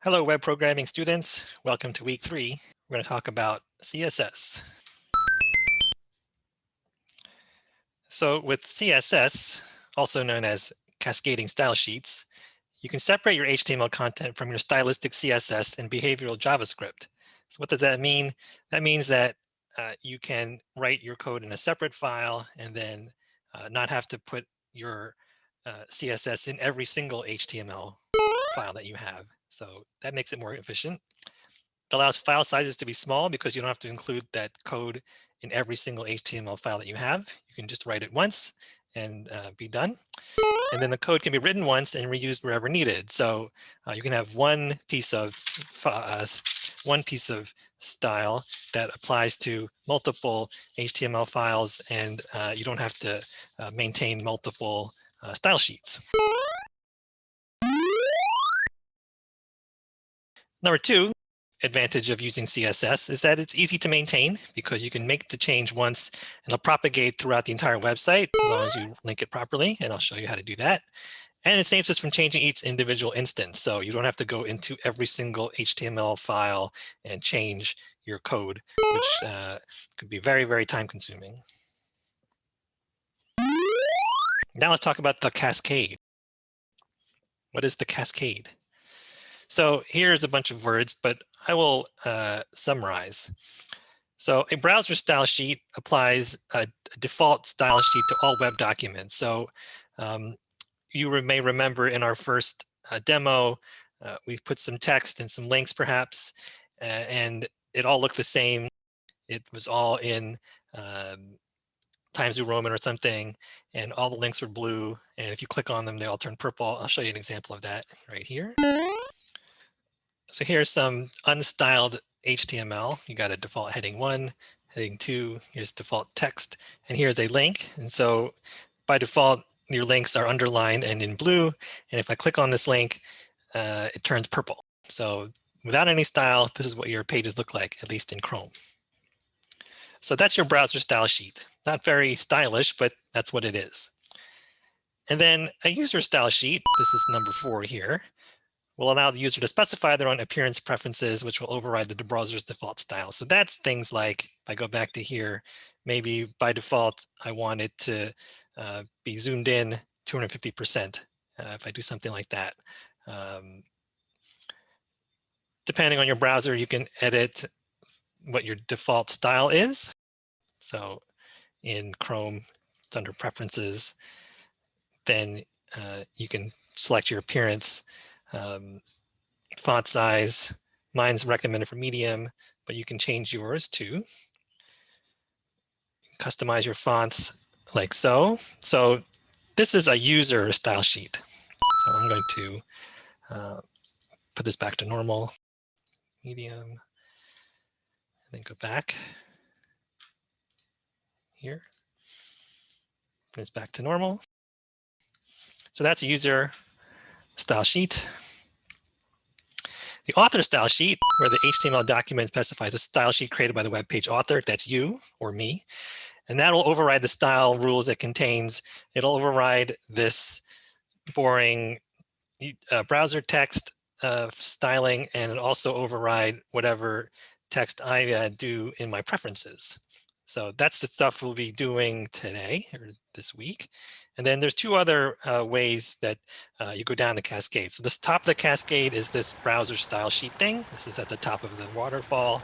Hello, web programming students. Welcome to week 3. We're going to talk about CSS. So with CSS, also known as cascading style sheets, you can separate your HTML content from your stylistic CSS and behavioral JavaScript. So what does that mean? That means that you can write your code in a separate file and then not have to put your CSS in every single HTML file that you have. So that makes it more efficient. It allows file sizes to be small because you don't have to include that code in every single HTML file that you have. You can just write it once and be done. And then the code can be written once and reused wherever needed. So you can have one piece of style that applies to multiple HTML files, and you don't have to maintain multiple style sheets. Number 2 advantage of using CSS is that it's easy to maintain because you can make the change once and it'll propagate throughout the entire website as long as you link it properly, and I'll show you how to do that. And it saves us from changing each individual instance, so you don't have to go into every single HTML file and change your code, which could be very, very time consuming. Now let's talk about the cascade. What is the cascade? So here's a bunch of words, but I will summarize. So a browser style sheet applies a default style sheet to all web documents. So you may remember in our first demo, we put some text and some links perhaps, and it all looked the same. It was all in Times New Roman or something, and all the links were blue. And if you click on them, they all turn purple. I'll show you an example of that right here. So here's some unstyled HTML. You got a default heading 1, heading 2, here's default text, and here's a link. And so by default, your links are underlined and in blue. And if I click on this link, it turns purple. So without any style, this is what your pages look like, at least in Chrome. So that's your browser style sheet. Not very stylish, but that's what it is. And then a user style sheet, this is number 4 here, will allow the user to specify their own appearance preferences, which will override the browser's default style. So that's things like, if I go back to here, maybe by default, I want it to be zoomed in 250%, if I do something like that. Depending on your browser, you can edit what your default style is. So in Chrome, it's under Preferences. Then you can select your appearance. Font size, mine's recommended for medium, but you can change yours too. Customize your fonts like so. So this is a user style sheet. So I'm going to put this back to normal, medium, and then go back here. Put this back to normal. So that's a user style sheet. The author style sheet, where the HTML document specifies a style sheet created by the web page author, that's you or me. And that will override the style rules it contains. It'll override this boring browser text styling, and it'll also override whatever text I do in my preferences. So that's the stuff we'll be doing today or this week. And then there's 2 other ways that you go down the cascade. So this top of the cascade is this browser style sheet thing. This is at the top of the waterfall.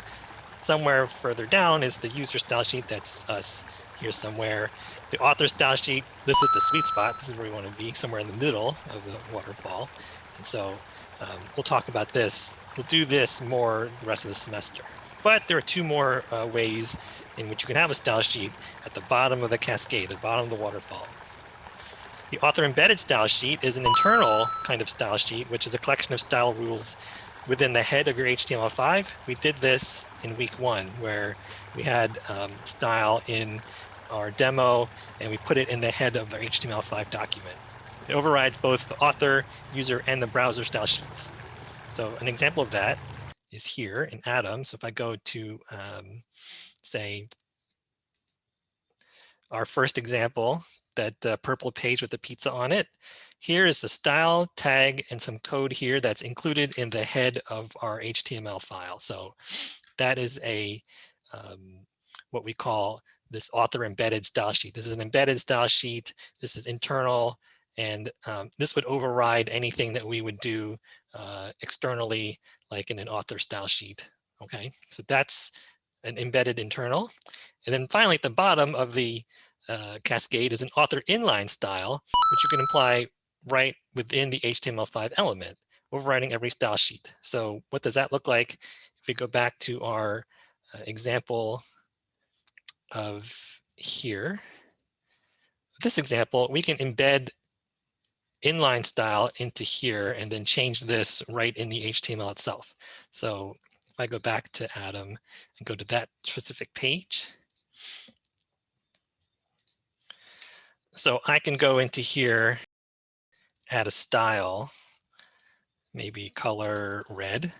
Somewhere further down is the user style sheet. That's us here somewhere. The author style sheet, this is the sweet spot. This is where we want to be, somewhere in the middle of the waterfall. And so we'll talk about this. We'll do this more the rest of the semester. But there are 2 more ways in which you can have a style sheet at the bottom of the cascade, at the bottom of the waterfall. The author embedded style sheet is an internal kind of style sheet, which is a collection of style rules within the head of your HTML5. We did this in week 1, where we had style in our demo, and we put it in the head of the HTML5 document. It overrides both the author, user, and the browser style sheets. So an example of that is here in Atom. So if I go to, say, our first example, that purple page with the pizza on it, here is the style tag and some code here that's included in the head of our HTML file. So that is a what we call this author embedded style sheet. This is an embedded style sheet. This is internal, and this would override anything that we would do externally, like in an author style sheet. Okay, so that's an embedded internal. And then finally, at the bottom of the cascade is an author inline style, which you can apply right within the HTML5 element, overriding every style sheet. So what does that look like? If we go back to our example of here, this example, we can embed inline style into here and then change this right in the HTML itself. So if I go back to Adam and go to that specific page, so I can go into here, add a style, maybe color red,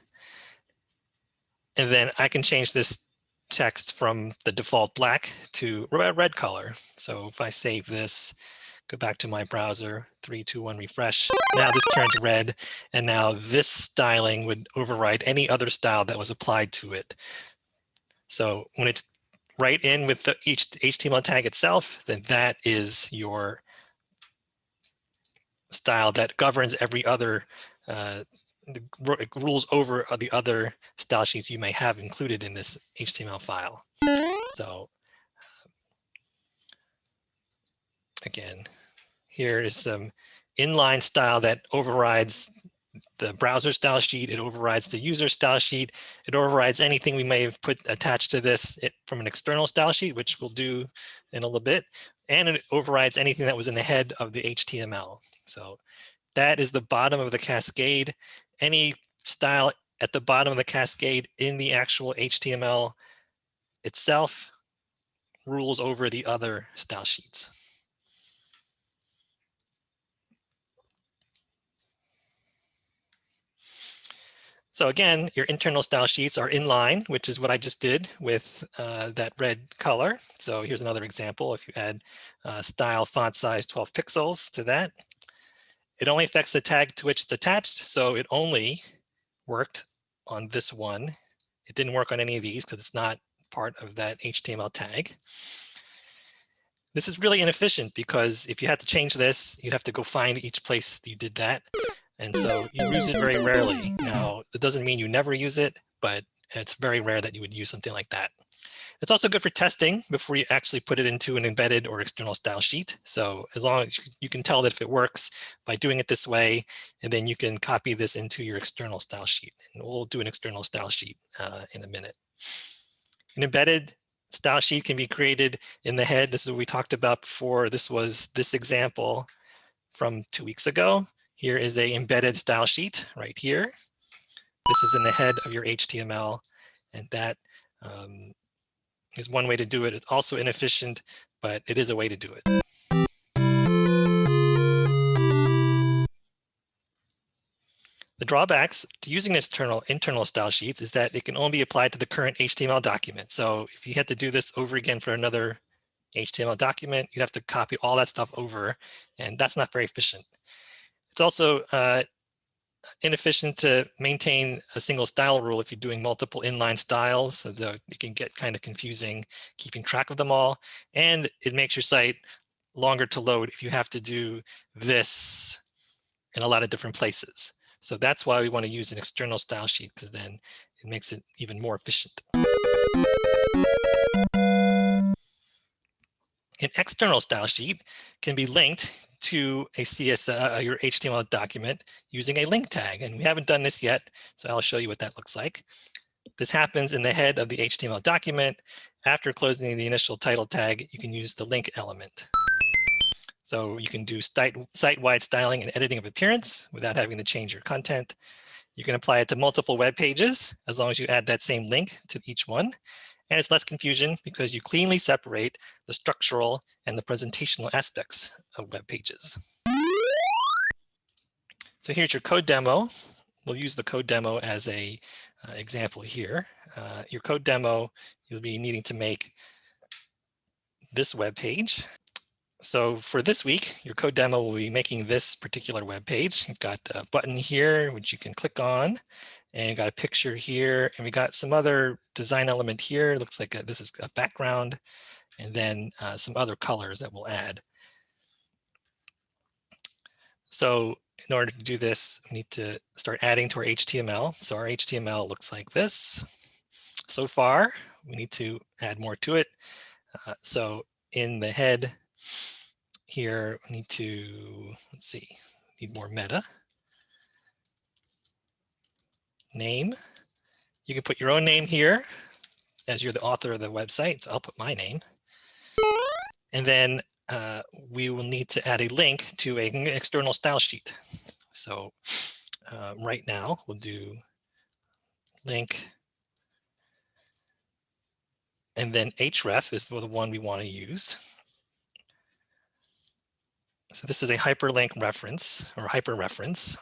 and then I can change this text from the default black to red color. So if I save this, go back to my browser, 3, 2, 1, refresh. Now this turns red, and now this styling would override any other style that was applied to it. So when it's right in with the HTML tag itself, then that is your style that governs every other, rules over the other style sheets you may have included in this HTML file. So again, here is some inline style that overrides the browser style sheet. It overrides the user style sheet. It overrides anything we may have put attached to this from an external style sheet, which we'll do in a little bit. And it overrides anything that was in the head of the HTML. So that is the bottom of the cascade. Any style at the bottom of the cascade in the actual HTML itself rules over the other style sheets. So again, your internal style sheets are in line, which is what I just did with that red color. So here's another example. If you add style font size 12 pixels to that, it only affects the tag to which it's attached. So it only worked on this one. It didn't work on any of these because it's not part of that HTML tag. This is really inefficient because if you had to change this, you'd have to go find each place you did that. And so you use it very rarely. Now, it doesn't mean you never use it, but it's very rare that you would use something like that. It's also good for testing before you actually put it into an embedded or external style sheet. So as long as you can tell that if it works by doing it this way, and then you can copy this into your external style sheet. And we'll do an external style sheet in a minute. An embedded style sheet can be created in the head. This is what we talked about before. This was this example from 2 weeks ago. Here is a embedded style sheet right here. This is in the head of your HTML, and that is one way to do it. It's also inefficient, but it is a way to do it. The drawbacks to using internal style sheets is that it can only be applied to the current HTML document. So if you had to do this over again for another HTML document, you'd have to copy all that stuff over, and that's not very efficient. It's also inefficient to maintain a single style rule if you're doing multiple inline styles. So it can get kind of confusing keeping track of them all. And it makes your site longer to load if you have to do this in a lot of different places. So that's why we want to use an external style sheet, because then it makes it even more efficient. An external style sheet can be linked to a CSS, your HTML document using a link tag. And we haven't done this yet, so I'll show you what that looks like. This happens in the head of the HTML document. After closing the initial title tag, you can use the link element. So you can do site-wide styling and editing of appearance without having to change your content. You can apply it to multiple web pages as long as you add that same link to each one. And it's less confusion because you cleanly separate the structural and the presentational aspects of web pages. So here's your code demo. We'll use the code demo as a example here. Your code demo, you'll be needing to make this web page. So for this week, your code demo will be making this particular web page. You've got a button here, which you can click on, and you got a picture here, and we got some other design element here. It looks like this is a background, and then some other colors that we'll add. So in order to do this, we need to start adding to our HTML. So our HTML looks like this. So far, we need to add more to it. So in the head here, we need to, let's see, need more meta. Name. You can put your own name here as you're the author of the website. So I'll put my name. And then we will need to add a link to an external style sheet. So right now we'll do link, and then href is the one we want to use. So this is a hyperlink reference or hyperreference,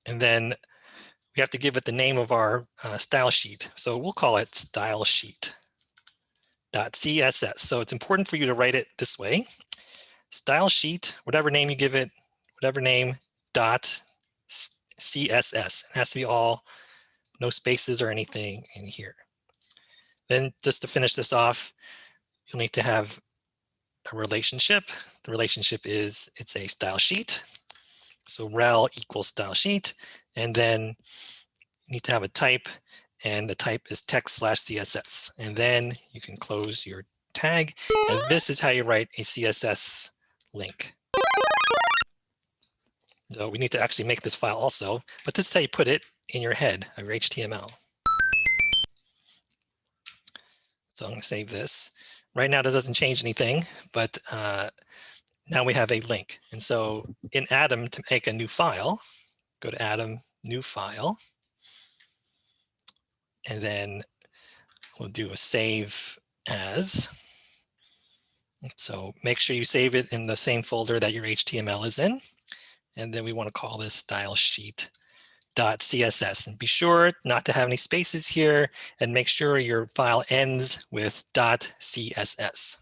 and then we have to give it the name of our style sheet. So we'll call it style sheet.css. So it's important for you to write it this way: style sheet, whatever name you give it, whatever name, dot CSS. It has to be all, no spaces or anything in here. Then just to finish this off, you'll need to have a relationship. The relationship is, it's a style sheet. So rel equals style sheet. And then you need to have a type, and the type is text/CSS. And then you can close your tag. And this is how you write a CSS link. So we need to actually make this file also, but this is how you put it in your head of your HTML. So I'm going to save this. Right now, that doesn't change anything, but now we have a link. And so in Atom, to make a new file, go to Atom, new file, and then we'll do a save as. So make sure you save it in the same folder that your HTML is in. And then we want to call this style sheet.css, and be sure not to have any spaces here, and make sure your file ends with .css.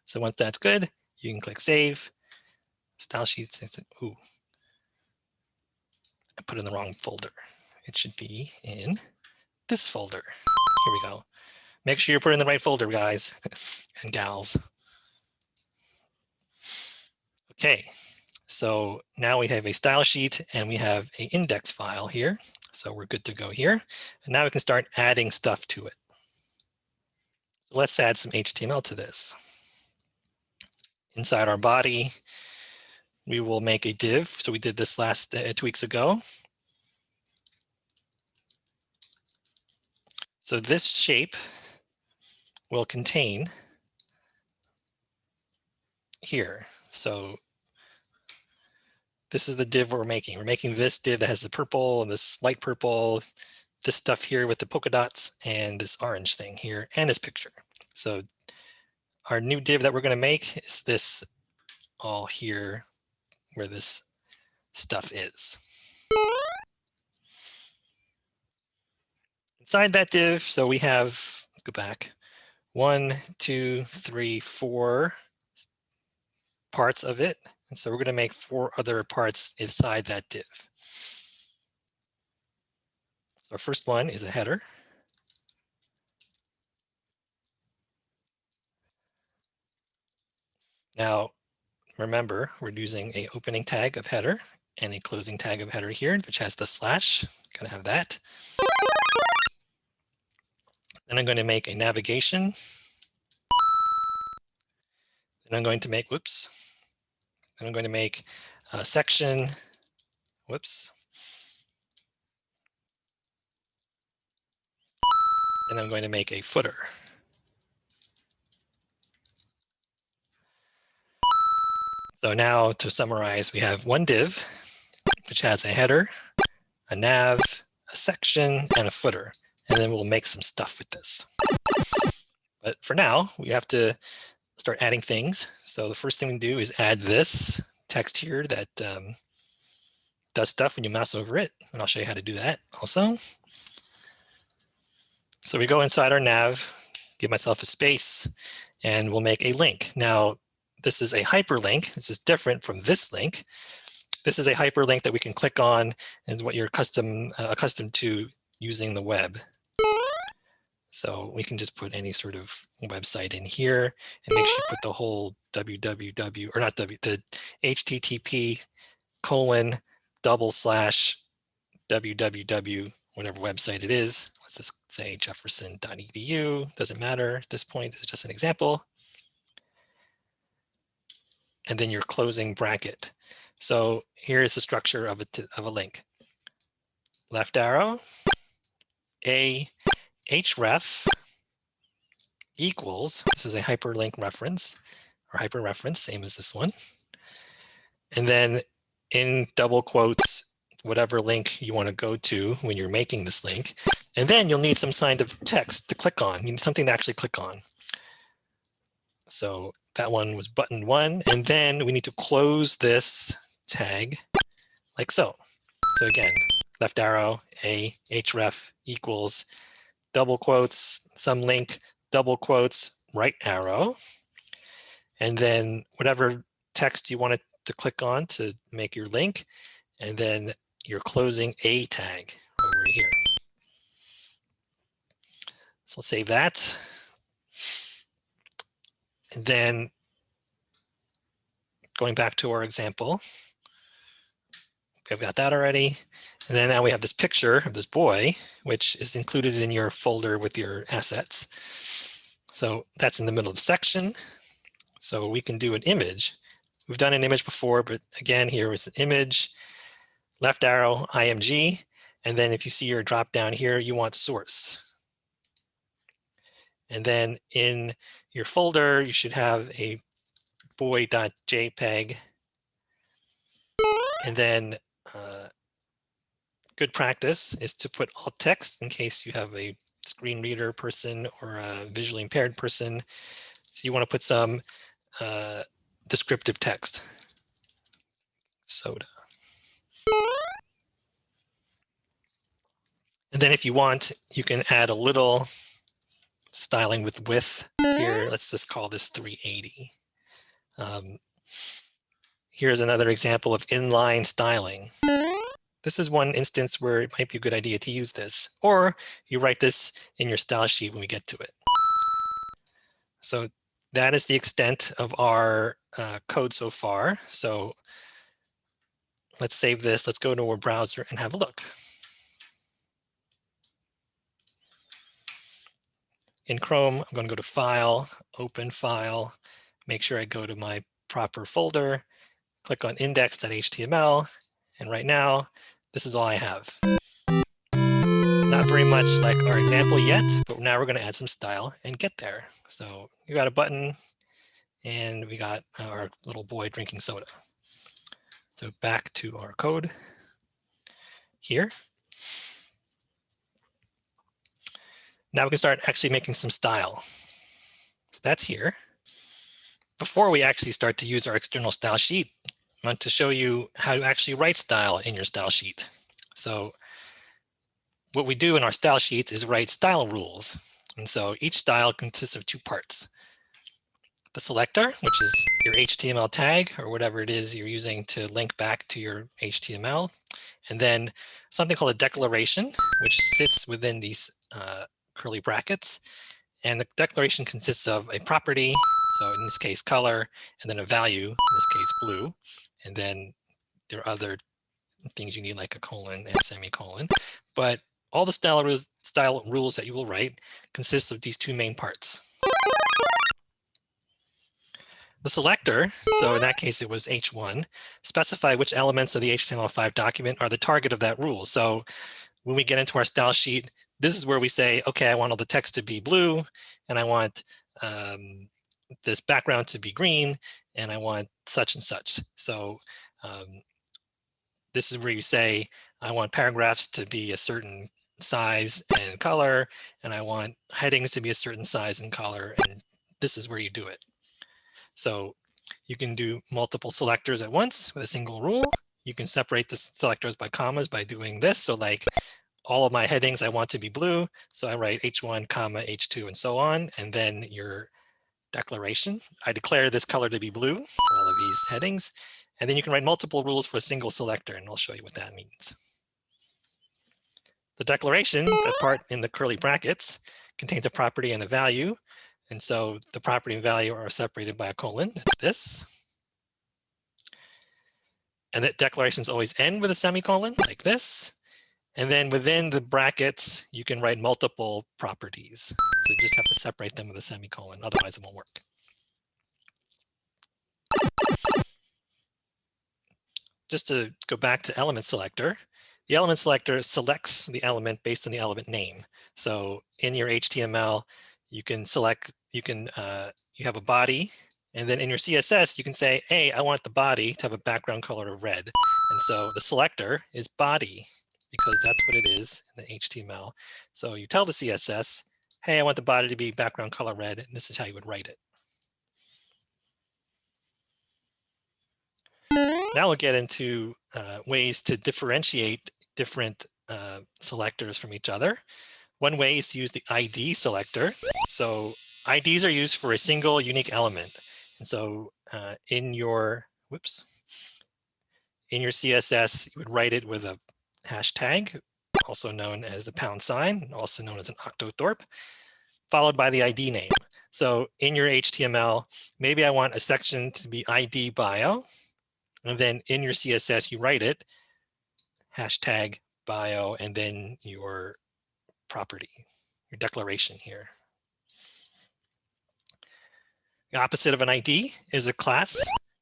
So once that's good, you can click save. Style sheet, ooh, I put it in the wrong folder. It should be in this folder. Here we go. Make sure you're putting in the right folder, guys and gals. Okay, so now we have a style sheet and we have an index file here. So we're good to go here. And now we can start adding stuff to it. So let's add some HTML to this. Inside our body, we will make a div. So we did this 2 weeks ago. So this shape will contain here. So this is the div we're making. We're making this div that has the purple and this light purple, this stuff here with the polka dots, and this orange thing here, and this picture. So our new div that we're going to make is this all here where this stuff is. Inside that div, so we have, let's go back, 1, 2, 3, 4 parts of it. And so we're going to make 4 other parts inside that div. So our first one is a header. Now, remember, we're using an opening tag of header and a closing tag of header here, which has the slash. Going to have that. Then I'm going to make a navigation. Then I'm going to make, whoops. Then I'm going to make a section, whoops. Then I'm going to make a footer. So now to summarize, we have one div, which has a header, a nav, a section, and a footer. And then we'll make some stuff with this. But for now, we have to start adding things. So the first thing we do is add this text here that does stuff when you mouse over it. And I'll show you how to do that also. So we go inside our nav, give myself a space, and we'll make a link. Now, this is a hyperlink. This is different from this link. This is a hyperlink that we can click on and what you're accustomed to using the web. So we can just put any sort of website in here and make sure you put the whole www, or not w, the http://www, whatever website it is. Let's just say jefferson.edu. Doesn't matter at this point. This is just an example. And then your closing bracket. So here's the structure of a link. Left arrow, a href equals, this is a hyperlink reference or hyperreference, same as this one. And then in double quotes, whatever link you want to go to when you're making this link. And then you'll need some kind of text to click on. You need something to actually click on. So that one was button 1. And then we need to close this tag like so. So again, left arrow, a href equals double quotes, some link, double quotes, right arrow. And then whatever text you want it to click on to make your link. And then you're closing a tag over here. So let's save that. And then going back to our example, we've got that already. And then now we have this picture of this boy, which is included in your folder with your assets. So that's in the middle of the section. So we can do an image. We've done an image before, but again, here is an image, left arrow, img. And then if you see your drop down here, you want source. And then in your folder, you should have a boy.jpg. And then good practice is to put alt text in case you have a screen reader person or a visually impaired person. So you want to put some descriptive text. Soda. And then if you want, you can add a little styling with width here. Let's just call this 380. Here's another example of inline styling. This is one instance where it might be a good idea to use this, or you write this in your style sheet when we get to it. So that is the extent of our code so far. So let's save this. Let's go to our browser and have a look. In Chrome, I'm going to go to File, Open File, make sure I go to my proper folder, click on index.html, and right now, this is all I have. Not very much like our example yet, but now we're going to add some style and get there. So you got a button, and we got our little boy drinking soda. So back to our code here. Now we can start actually making some style. So that's here. Before we actually start to use our external style sheet, I want to show you how to actually write style in your style sheet. So what we do in our style sheets is write style rules. And so each style consists of 2 parts. The selector, which is your HTML tag or whatever it is you're using to link back to your HTML. And then something called a declaration, which sits within these curly brackets. And the declaration consists of a property, so in this case color, and then a value, in this case blue. And then there are other things you need like a colon and semicolon. But all the style rules that you will write consists of these 2 main parts. The selector, so in that case it was H1, specify which elements of the HTML5 document are the target of that rule. So when we get into our style sheet, this is where we say, okay, I want all the text to be blue, and I want this background to be green, and I want such and such. So this is where you say, I want paragraphs to be a certain size and color, and I want headings to be a certain size and color, and this is where you do it. So you can do multiple selectors at once with a single rule. You can separate the selectors by commas by doing this. So like all of my headings I want to be blue, so I write H1, comma, H2, and so on. And then your declaration. I declare this color to be blue, all of these headings, and then you can write multiple rules for a single selector, and I'll show you what that means. The declaration, that part in the curly brackets, contains a property and a value. And so the property and value are separated by a colon. That's this. And that declarations always end with a semicolon like this. And then within the brackets, you can write multiple properties. So you just have to separate them with a semicolon. Otherwise, it won't work. Just to go back to element selector, the element selector selects the element based on the element name. So in your HTML, you can select, you have a body, and then in your CSS, you can say, hey, I want the body to have a background color of red. And so the selector is body, because that's what it is in the HTML. So you tell the CSS, hey, I want the body to be background color red, and this is how you would write it. Now we'll get into ways to differentiate different selectors from each other. One way is to use the ID selector. So IDs are used for a single unique element. And so in your CSS, you would write it with a hashtag, also known as the £, also known as an octothorpe, followed by the ID name. So in your HTML, maybe I want a section to be ID bio. And then in your CSS, you write it, hashtag bio, and then your property, your declaration here. The opposite of an ID is a class.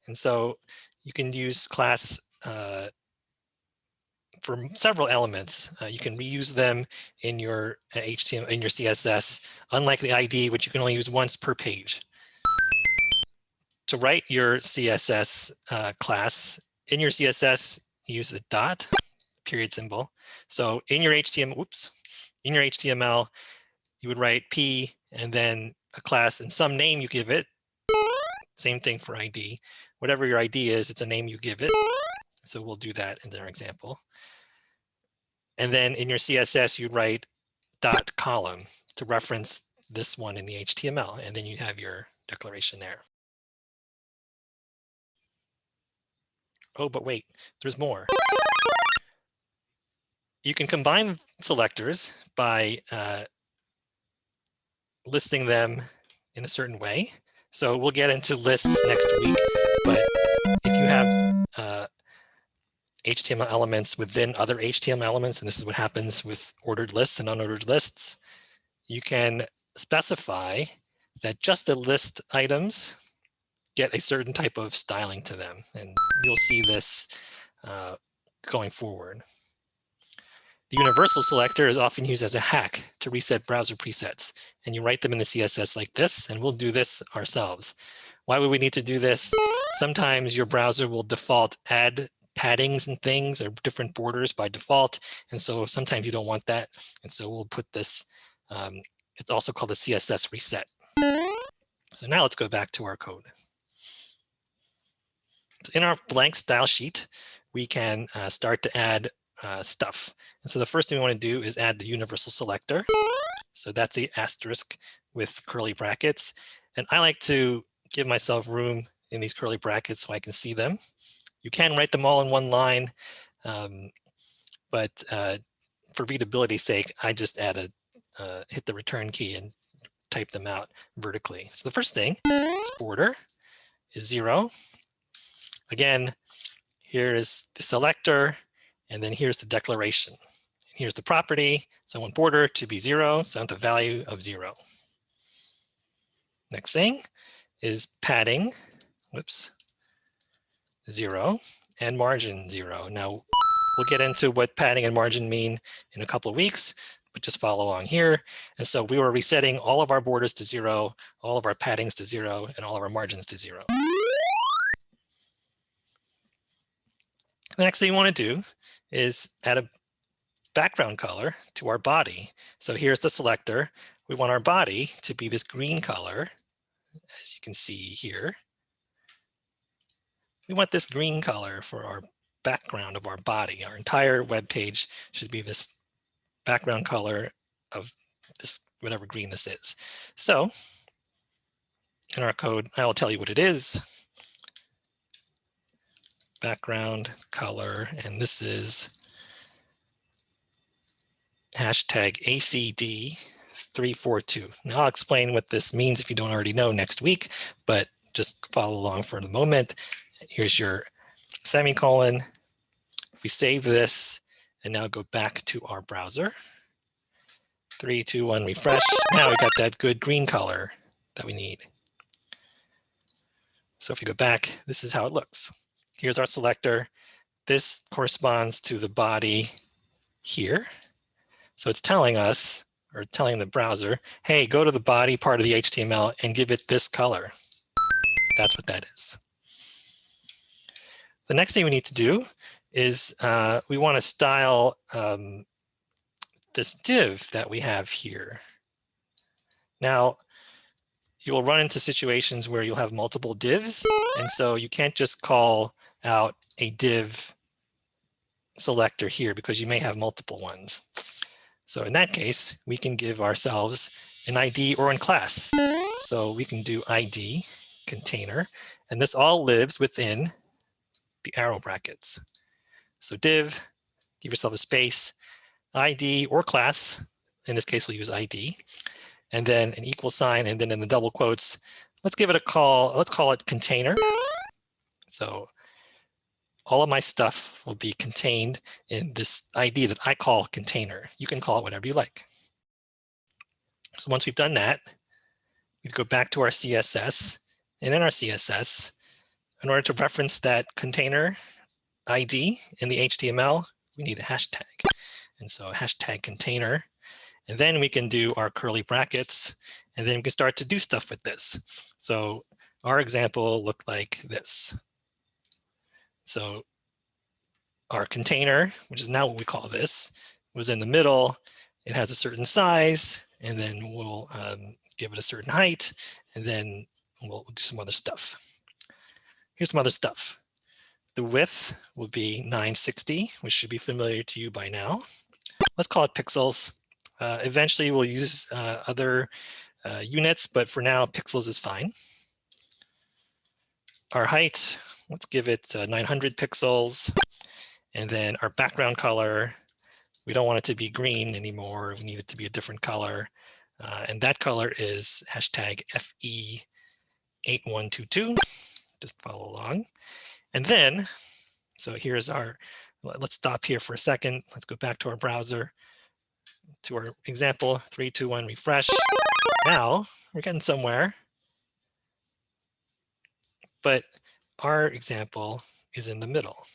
And so you can use class for several elements. You can reuse them in your HTML, in your CSS, unlike the ID, which you can only use once per page. To write your CSS class, in your CSS, use the dot, period symbol. So in your HTML, you would write P and then a class and some name you give it. Same thing for ID. Whatever your ID is, it's a name you give it. So we'll do that in our example. And then in your CSS, you write dot column to reference this one in the HTML. And then you have your declaration there. Oh, but wait, there's more. You can combine selectors by listing them in a certain way. So we'll get into lists next week, but if you have HTML elements within other HTML elements, and this is what happens with ordered lists and unordered lists, you can specify that just the list items get a certain type of styling to them. And you'll see this going forward. The universal selector is often used as a hack to reset browser presets. And you write them in the CSS like this, and we'll do this ourselves. Why would we need to do this? Sometimes your browser will default add paddings and things or different borders by default. And so sometimes you don't want that. And so we'll put this, it's also called a CSS reset. So now let's go back to our code. So in our blank style sheet, we can start to add stuff. And so the first thing we want to do is add the universal selector. So that's the asterisk with curly brackets. And I like to give myself room in these curly brackets so I can see them. You can write them all in one line, but for readability's sake, I just add hit the return key and type them out vertically. So the first thing is border is 0. Again, here is the selector, and then here's the declaration. And here's the property. So I want border to be 0, so I want the value of 0. Next thing is padding, 0, and margin 0. Now, we'll get into what padding and margin mean in a couple of weeks, but just follow along here. And so we were resetting all of our borders to 0, all of our paddings to 0, and all of our margins to 0. The next thing you want to do is add a background color to our body. So here's the selector. We want our body to be this green color, as you can see here. We want this green color for our background of our body. Our entire web page should be this background color of this, whatever green this is. So in our code. I will tell you what it is. Background color, and this is hashtag ACD342. Now I'll explain what this means if you don't already know next week, but just follow along for the moment. Here's your semicolon. If we save this and now go back to our browser, 3, 2, 1, refresh. Now we got that good green color that we need. So if you go back, this is how it looks. Here's our selector. This corresponds to the body here. So it's telling us, or telling the browser, hey, go to the body part of the HTML and give it this color. That's what that is. The next thing we need to do is we want to style this div that we have here. Now, you will run into situations where you'll have multiple divs, and so you can't just call out a div selector here because you may have multiple ones. So in that case, we can give ourselves an ID or in class. So we can do ID container, and this all lives within the arrow brackets. So div, give yourself a space, ID or class. In this case, we'll use ID, and then an equal sign, and then in the double quotes, let's give it a call. Let's call it container. So all of my stuff will be contained in this ID that I call container. You can call it whatever you like. So once we've done that, we go back to our CSS, and in our CSS, in order to reference that container ID in the HTML, we need a hashtag. And so hashtag container, and then we can do our curly brackets, and then we can start to do stuff with this. So our example looked like this. So our container, which is now what we call this, was in the middle. It has a certain size, and then we'll give it a certain height, and then we'll do some other stuff. Here's some other stuff. The width will be 960, which should be familiar to you by now. Let's call it pixels. Eventually, we'll use other units, but for now, pixels is fine. Our height, let's give it 900 pixels. And then our background color, we don't want it to be green anymore. We need it to be a different color. And that color is hashtag FE8122. Just follow along. And then, so here's our, let's stop here for a second. Let's go back to our browser, to our example, 3, 2, 1, refresh. Now we're getting somewhere, but our example is in the middle.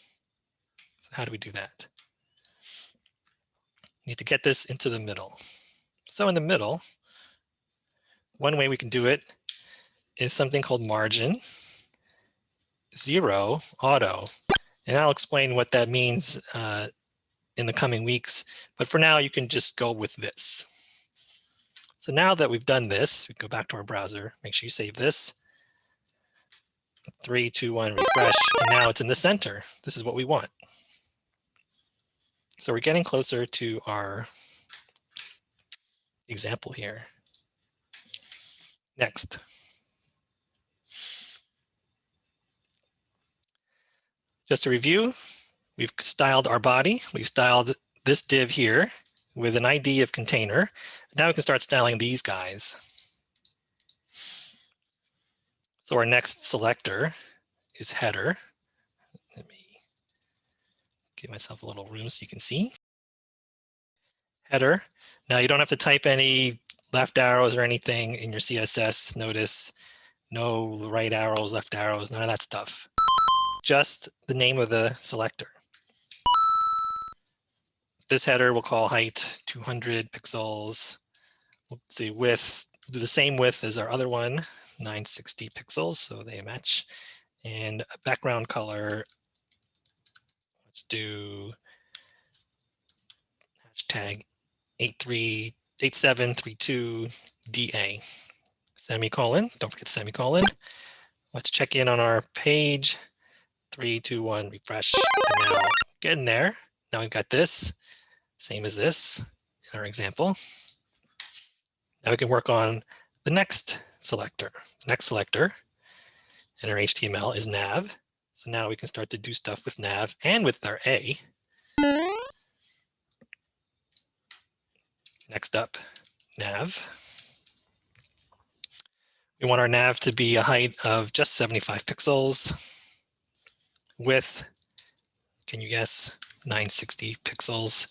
So how do we do that? We need to get this into the middle. So in the middle, one way we can do it is something called margin 0 auto. And I'll explain what that means in the coming weeks. But for now, you can just go with this. So now that we've done this, we go back to our browser, make sure you save this. 3, 2, 1, refresh, and now it's in the center. This is what we want. So we're getting closer to our example here. Next. Just to review, we've styled our body. We've styled this div here with an ID of container. Now we can start styling these guys. So our next selector is header. Let me give myself a little room so you can see. Header. Now you don't have to type any left arrows or anything in your CSS. Notice no right arrows, left arrows, none of that stuff. Just the name of the selector. This header we'll call height 200 pixels. We'll do width, do the same width as our other one, 960 pixels, so they match. And a background color, let's do hashtag 8732DA. Semicolon, don't forget the semicolon. Let's check in on our page. 3, 2, 1, refresh. And now get in there. Now we've got this, same as this in our example. Now we can work on the next selector. Next selector in our HTML is nav. So now we can start to do stuff with nav and with our A. Next up, nav. We want our nav to be a height of just 75 pixels. Width, can you guess, 960 pixels.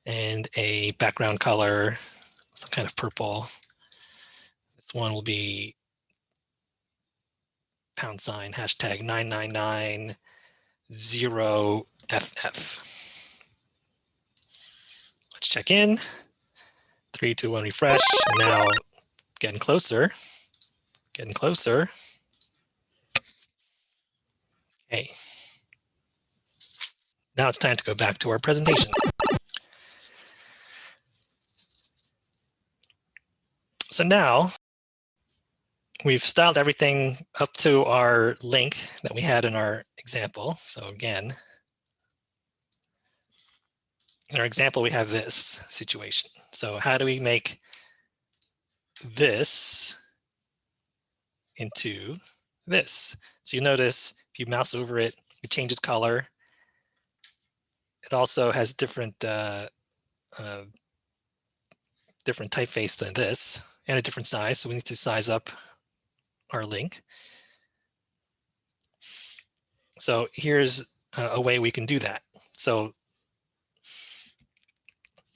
And a background color, some kind of purple. This one will be # 999-0FF. Let's check in. 3, 2, 1, refresh. And now getting closer. Getting closer. Okay. Now it's time to go back to our presentation. So now we've styled everything up to our link that we had in our example. So again, in our example, we have this situation. So how do we make this into this? So you notice if you mouse over it, it changes color. It also has different different typeface than this and a different size. So we need to size up our link. So here's a way we can do that. So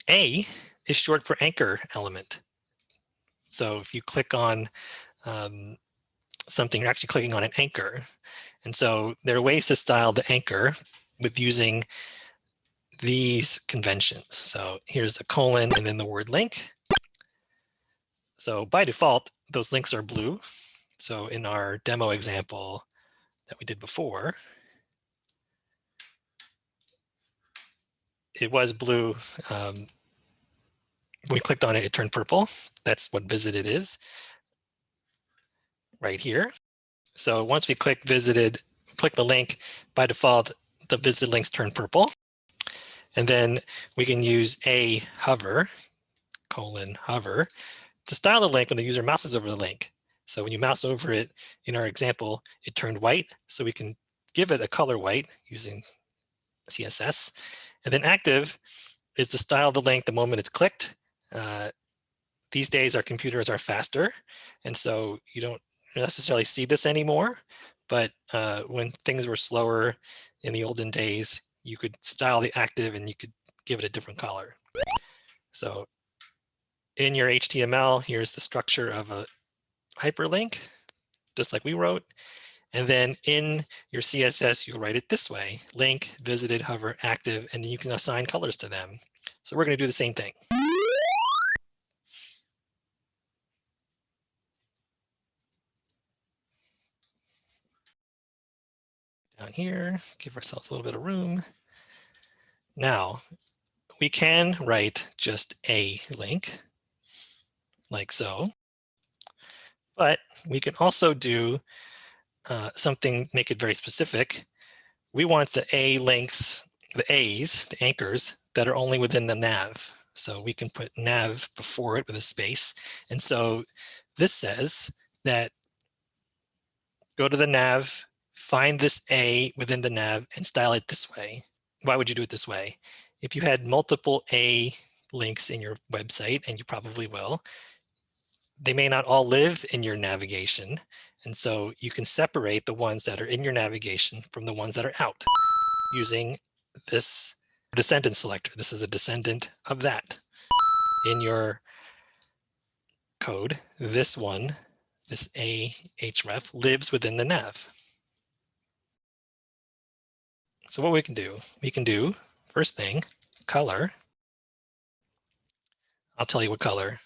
A is short for anchor element. So if you click on something, you're actually clicking on an anchor. And so there are ways to style the anchor with using these conventions. So here's the colon and then the word link. So by default, those links are blue. So in our demo example that we did before, it was blue. When we clicked on it, it turned purple. That's what visited is right here. So once we click visited, click the link, by default, the visited links turn purple. And then we can use a hover, hover, to style the link when the user mouses over the link. So when you mouse over it, in our example, it turned white. So we can give it a color white using CSS. And then active is the style of the link the moment it's clicked. These days, our computers are faster. And so you don't necessarily see this anymore. But when things were slower in the olden days, you could style the active and you could give it a different color. So in your HTML, here's the structure of a hyperlink, just like we wrote. And then in your CSS, you'll write it this way: link, visited, hover, active, and then you can assign colors to them. So we're going to do the same thing. Down here, give ourselves a little bit of room. Now, we can write just a link, like so. But we can also do something, make it very specific. We want the A links, the A's, the anchors, that are only within the nav. So we can put nav before it with a space. And so this says that go to the nav, find this A within the nav, and style it this way. Why would you do it this way? If you had multiple A links in your website, and you probably will, they may not all live in your navigation. And so you can separate the ones that are in your navigation from the ones that are out using this descendant selector. This is a descendant of that. In your code, this one, this ahref, lives within the nav. So what we can do, first thing, color. I'll tell you what color,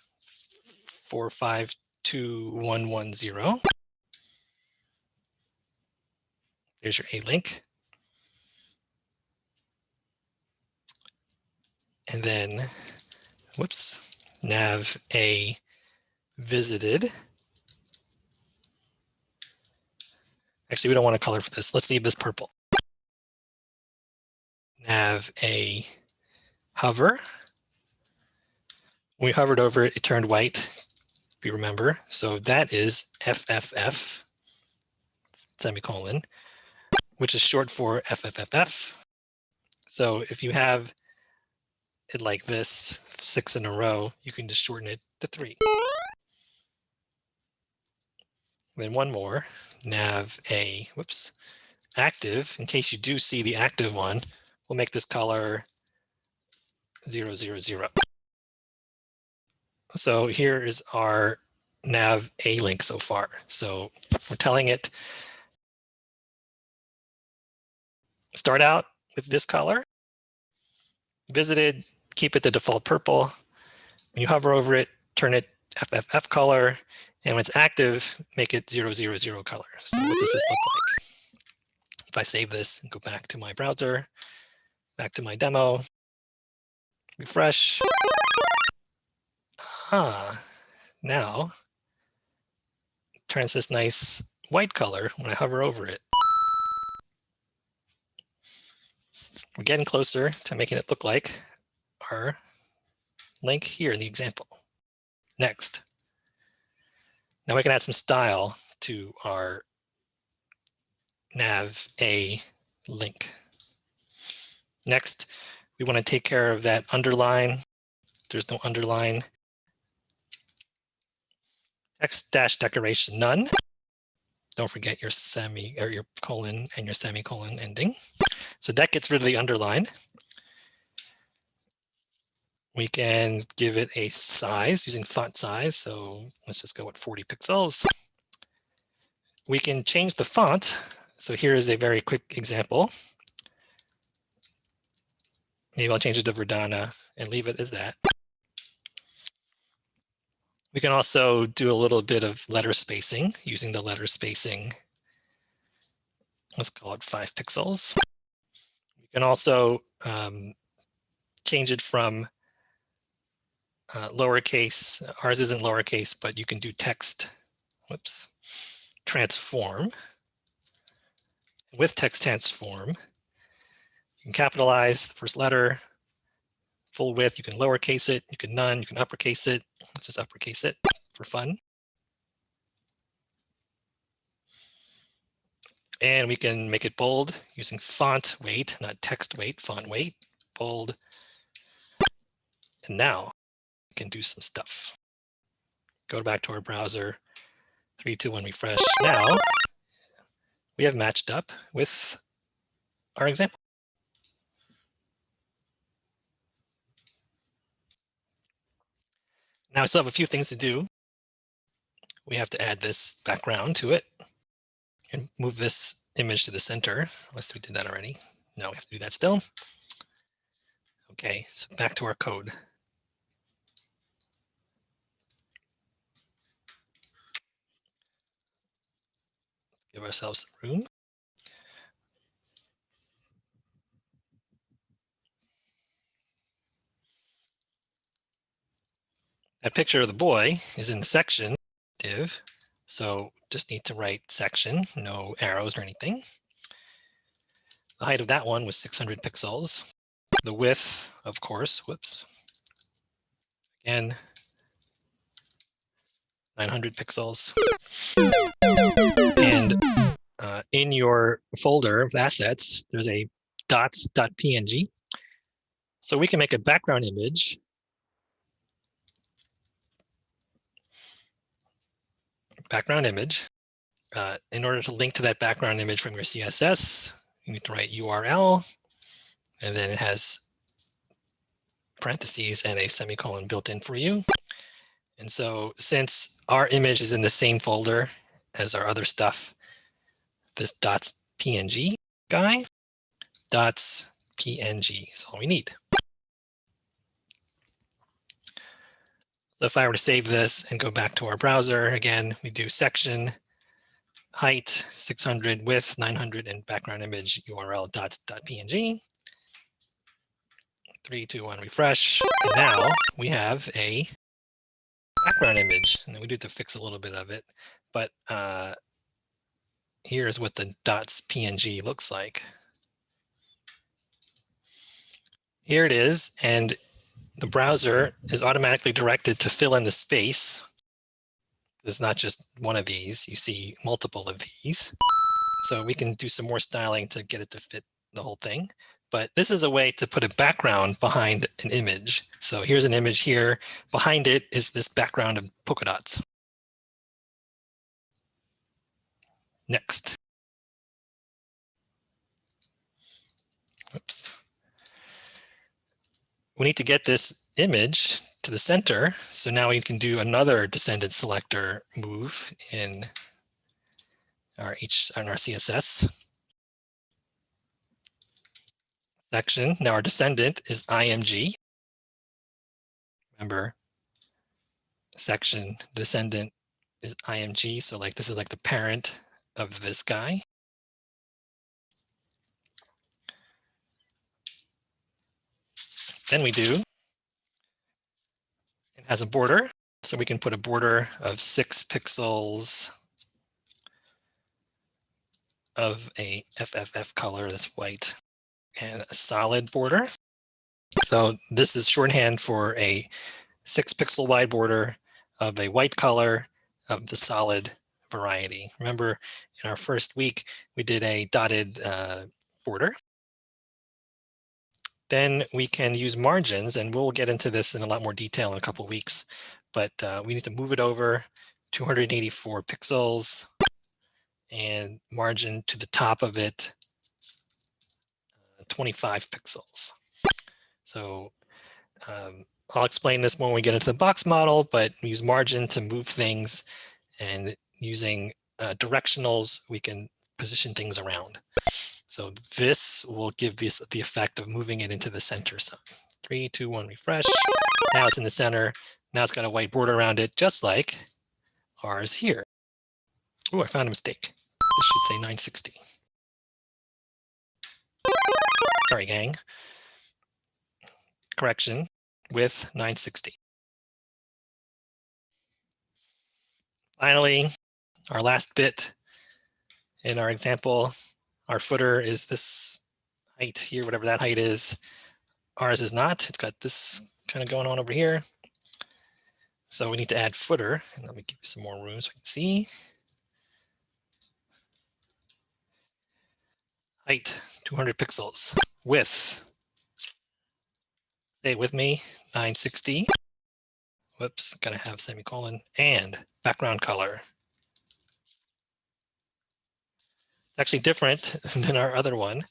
452110. There's your A link. And then, whoops, nav A visited. Actually, we don't want a color for this. Let's leave this purple. Nav A hover. When we hovered over it, it turned white. if you remember. So that is FFF, semicolon, which is short for FFFF. So if you have it like this, 6 in a row, you can just shorten it to 3. Then one more, nav a, whoops, active. In case you do see the active one, we'll make this color 0, 0, 0. So here is our nav a link so far. So we're telling it, start out with this color, visited, keep it the default purple. When you hover over it, turn it FFF color, and when it's active, make it 0, 0, 0 color. So what does this look like? If I save this and go back to my browser, back to my demo, refresh. Now turns this nice white color when I hover over it. We're getting closer to making it look like our link here in the example. Next. Now we can add some style to our nav a link. Next, we want to take care of that underline. There's no underline. Text dash decoration none. Don't forget your semi or your colon and your semicolon ending. So that gets rid of the underline. We can give it a size using font size. So let's just go with 40 pixels. We can change the font. So here is a very quick example. Maybe I'll change it to Verdana and leave it as that. We can also do a little bit of letter spacing using the letter spacing. Let's call it 5 pixels. We can also change it from lowercase. Ours isn't lowercase, but you can do text, whoops, transform. With text transform, you can capitalize the first letter, full width, you can lowercase it, you can none, you can uppercase it. Let's just uppercase it for fun. And we can make it bold using font weight, not text weight, font weight, bold. And now we can do some stuff. Go back to our browser, 3, 2, 1, refresh. Now we have matched up with our example. Now I still have a few things to do. We have to add this background to it and move this image to the center. Unless we did that already. No, we have to do that still. Okay, so back to our code. Give ourselves some room. That picture of the boy is in the section div. So just need to write section, no arrows or anything. The height of that one was 600 pixels. The width, of course, whoops. Again, 900 pixels. And in your folder of assets, there's a dots.png. So we can make a background image. In order to link to that background image from your CSS, you need to write URL, and then it has parentheses and a semicolon built in for you. And so since our image is in the same folder as our other stuff, this .png guy, .png is all we need. So if I were to save this and go back to our browser, again, we do section, height 600, width 900, and background image URL .png. 3, 2, 1, refresh. And now we have a background image, and we do have to fix a little bit of it, but here's what the .png looks like. Here it is, and the browser is automatically directed to fill in the space There's not just one of these, you see multiple of these. So we can do some more styling to get it to fit the whole thing. But this is a way to put a background behind an image. So here's an image here. Behind it is this background of polka dots. Next. Oops. We need to get this image to the center. So now we can do another descendant selector move in our CSS section. Now our descendant is IMG. Remember, section descendant is IMG. So like this is like the parent of this guy. Then we do, it has a border. So we can put a border of 6 pixels of a FFF color that's white and a solid border. So this is shorthand for a 6 pixel wide border of a white color of the solid variety. Remember, in our first week, we did a dotted border. Then we can use margins, and we'll get into this in a lot more detail in a couple of weeks, but we need to move it over 284 pixels and margin to the top of it 25 pixels. So I'll explain this when we get into the box model, but we use margin to move things, and using directionals, we can position things around. So this will give this the effect of moving it into the center. So 3, 2, 1, refresh. Now it's in the center. Now it's got a white border around it, just like ours here. Oh, I found a mistake. This should say 960. Sorry, gang. Correction, with 960. Finally, our last bit in our example, our footer is this height here, whatever that height is. Ours is not. It's got this kind of going on over here. So we need to add footer. And let me give you some more room so I can see. Height, 200 pixels. Width, stay with me, 960. Whoops, gotta have semicolon. And background color. It's actually different than our other one.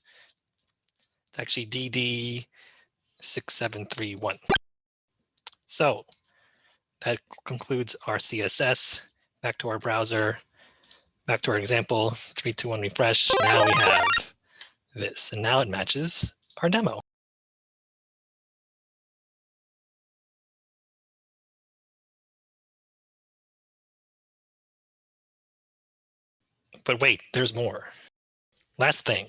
It's actually DD6731. So that concludes our CSS. Back to our browser, back to our example, 3, 2, 1, refresh. Now we have this, and now it matches our demo. But wait, there's more. Last thing.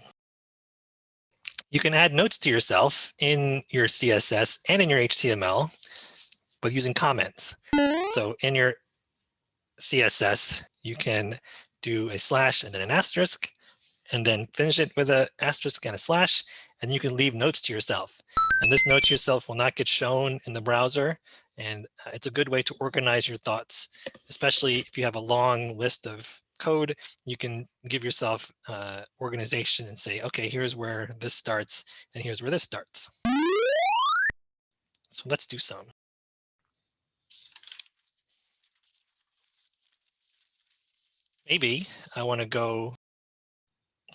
You can add notes to yourself in your CSS and in your HTML, but using comments. So in your CSS, you can do a slash and then an asterisk, and then finish it with an asterisk and a slash, and you can leave notes to yourself. And this note to yourself will not get shown in the browser, and it's a good way to organize your thoughts, especially if you have a long list of code. You can give yourself organization and say, okay, here's where this starts, and here's where this starts. So let's do some. Maybe I want to go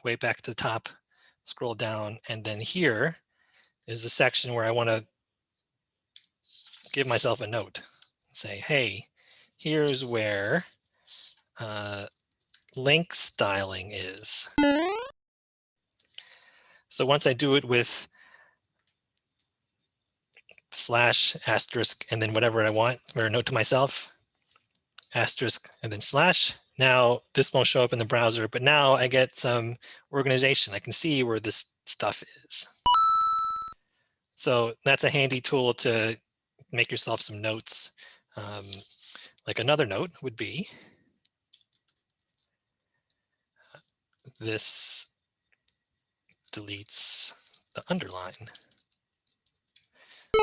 way back to the top, scroll down, and then here is a section where I want to give myself a note. Say, hey, here's where link styling is. So once I do it with slash, asterisk, and then whatever I want, or a note to myself, asterisk, and then slash, now this won't show up in the browser, but now I get some organization. I can see where this stuff is. So that's a handy tool to make yourself some notes. Like another note would be this deletes the underline.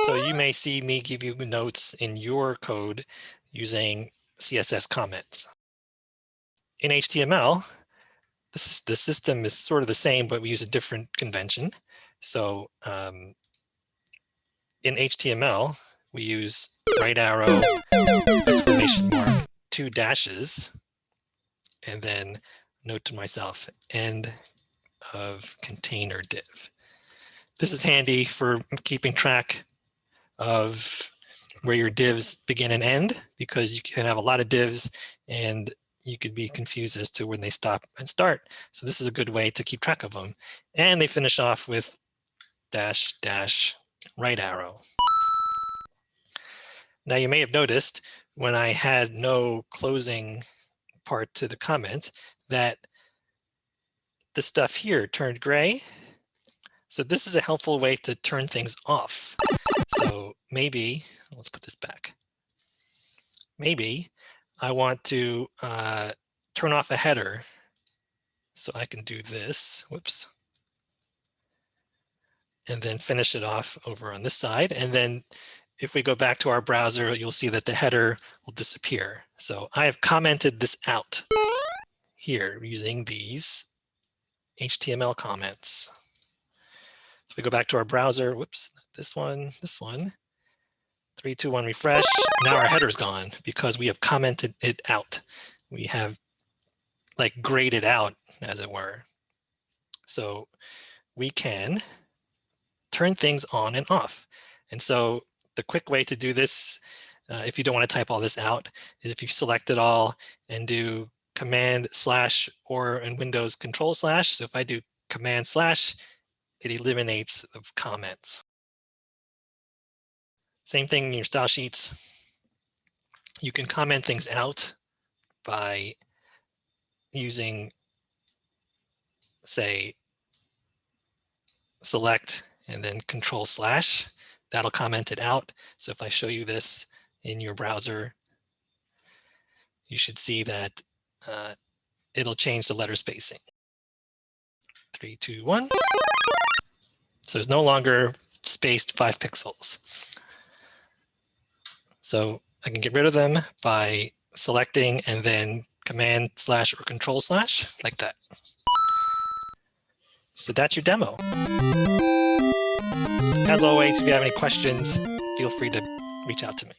So you may see me give you notes in your code using CSS comments. In HTML, the system is sort of the same, but we use a different convention. So in HTML, we use right arrow, exclamation mark, 2 dashes, and then note to myself, end of container div. This is handy for keeping track of where your divs begin and end, because you can have a lot of divs and you could be confused as to when they stop and start. So this is a good way to keep track of them. And they finish off with dash dash right arrow. Now you may have noticed when I had no closing part to the comment that the stuff here turned gray. So this is a helpful way to turn things off. So maybe, let's put this back. Maybe I want to turn off a header. So I can do this, whoops. And then finish it off over on this side. And then if we go back to our browser, you'll see that the header will disappear. So I have commented this out here using these HTML comments. So we go back to our browser, whoops, this one, 3, 2, 1, refresh. Now our header's gone because we have commented it out. We have like grayed it out, as it were. So we can turn things on and off. And so the quick way to do this, if you don't want to type all this out, is if you select it all and do Command/, or in Windows Control/. So if I do Command/, it eliminates the comments. Same thing in your style sheets. You can comment things out by using, say, select and then Control/. That'll comment it out. So if I show you this in your browser, you should see that it'll change the letter spacing. 3, 2, 1. So it's no longer spaced 5 pixels. So I can get rid of them by selecting and then Command/ or Control/ like that. So that's your demo. As always, if you have any questions, feel free to reach out to me.